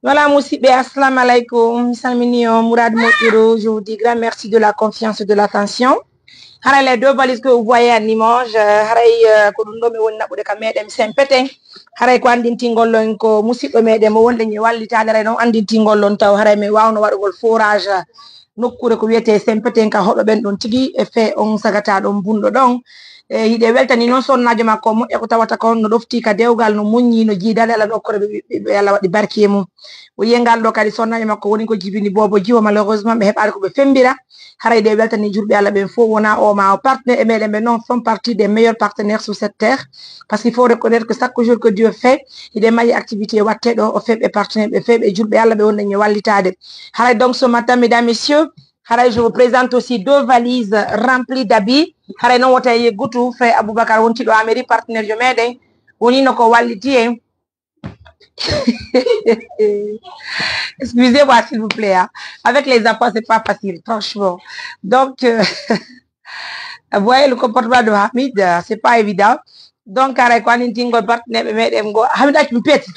Voilà, Moussibé, assalamu alaikum. Salminio, Mourad Mokiro. Je vous dis grand merci de la confiance et de l'attention. Les deux valises que vous voyez à Limoges, Kodundo me wonna bude ka medem sempete. Ko andintingol ko musiddo medem wonde ni wallitaade non andintingol taw me wawno wadugol forage nokkure ko wiete sempete ka hodo ben don tigi e fe on sagata don bundo don hide weltani non sonnajo makko mo e ko tawata ko no dofti ka dewgal no munyi no jiidale ala dokkore be ala wadi barki mum o yengal do kadi sonnajo makko woni ko jibini bobo jiwo malheureusement be hebaade ko be fembira de weltani jurbe ala ben fo wona o ma partenaire et mais non font partie des meilleurs partenaires sur cette terre parce qu'il faut reconnaître que chaque jour que Dieu fait il est meilleure activité watte do o febe partenaire be febe jurbe ala be wonna ni wallitade donc ce matin mesdames messieurs je vous présente aussi deux valises remplies d'habits non wota ye gutu frère Aboubacar wonti do Amérique partenaire jo meden woni no ko walliti en excusez-moi s'il vous plaît hein. Avec les enfants c'est pas facile franchement donc vous voyez le comportement de Hamid c'est pas évident donc ko anintingol partenaire be meden go Hamid ac mi peti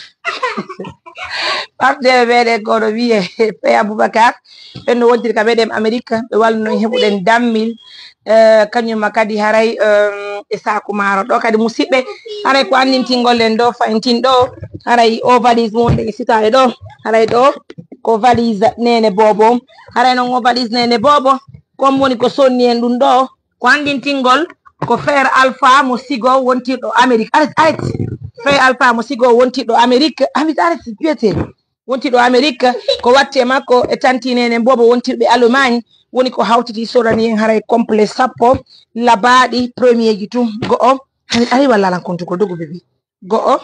partenaire meden go do wiye frère Aboubacar en no wontiri ka meden Amérique be walno hebuden dammil kanyuma kadi haray e saku maro do kadi musibbe haray ko andintingol len do faintin do haray o valise wonde e sitaade do haray do ko valise nene bobo haray non o valise nene bobo comme woni ko sonni en dum do ko andintingol ko frère Alpha mo sigo wonti do Amérique arrête frère Alpha mo sigo wonti do Amérique arrête piete wonti do Amérique ko watte makko e tantinene bobo wonti be Allemagne woni ko hawtiti sorani en haray complet sappo labadi premier ji tum go o ari wala lan kontu ko dogo bébé go o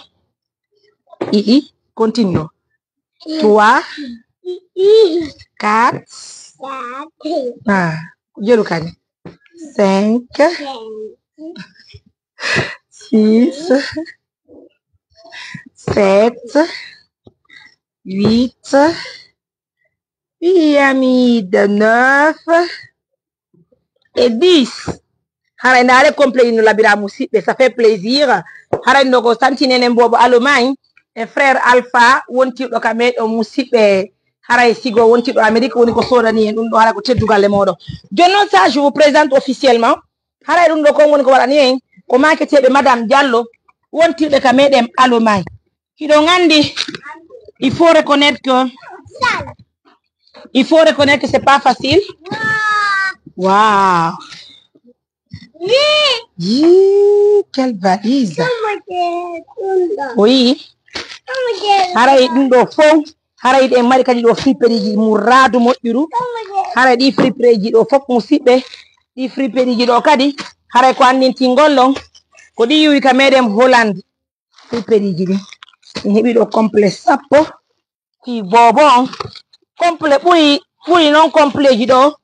continue 3 4 jelu kani 5 6 7 8 Pyramide 9 et 10. Haray ndare complet no labira musidbe ça fait plaisir. Haray ndoko santinene mbobo Allemagne et frère Alpha wonti do kamedo musidbe haray sigo wonti do Amérique woni ko sodani en dum do haray ko teddugal le modo. Jonnon ça je vous présente officiellement. Haray dum do ko woni ko wadani en ko maketebe madame Diallo wonti be kamedem Allemagne. Kido ngandi il faut reconnaître que c'est pas facile. Waouh. Quelle valise. Oui. Haray dum do fo haray de mari kadi do friperiji muradu moddiru haray di fripereji do fop musibbe di friperiji do kadi haray ko andinti ngollon ko di yuwi ka medem Holland friperiji di hebi do complet sappo fi bobo complet buri non complet ji do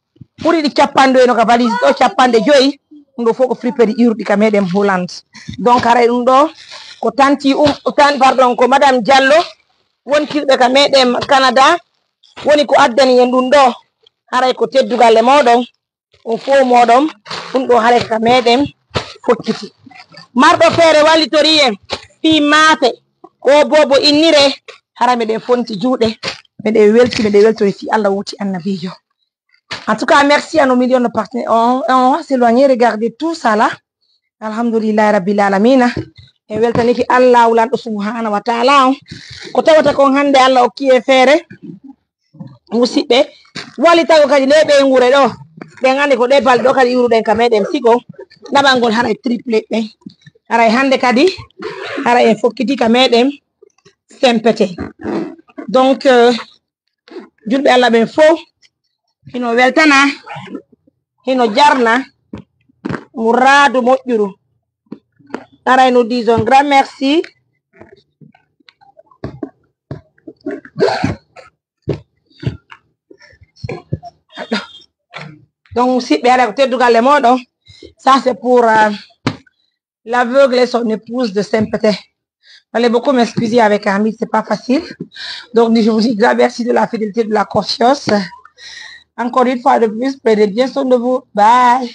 buri di cappando eno ka valise do cappande joyi ndo foko friperi irdi ka medem Holland donc haray dum do ko tanti pardon ko madame Diallo wontirbe ka medem Canada woni ko addani en dum do haray ko teddugal le modon o fo modon dum do haray ka medem fokkiti mardo fere walitori en fi mafe ko bobo innire haray meden fonti juude meden weltori fi Allah wuti annabijo. En tout cas, merci à nos millions de partenaires. On va s'éloigner, regarder tout ça là. Alhamdulillah Rabbil Alamin. Et weltani ki Allah ulan subhanahu wa ta'ala. Ko tawata ko hande Allah o kiye fere. Musibbe wali tago kadi lebe ngure do. Be ngani ko de bal do kadi yuruden ka medem sigo. Nabangol haray triple be. Haray hande kadi haray fokkiti ka medem sempete. Donc julbe Allah ben fo hino weltana hino jarna muradu moƴƴuru aray nous disons grand merci donc musidɓe ala ko teddugal le moɗon ça c'est pour l'aveugle et son épouse de Saint-Péter. Fallait beaucoup m'excuser avec Hamid, c'est pas facile. Donc je vous dis grand merci de la fidélité, de la confiance. Encore une fois de plus, prenez bien soin de vous. Bye.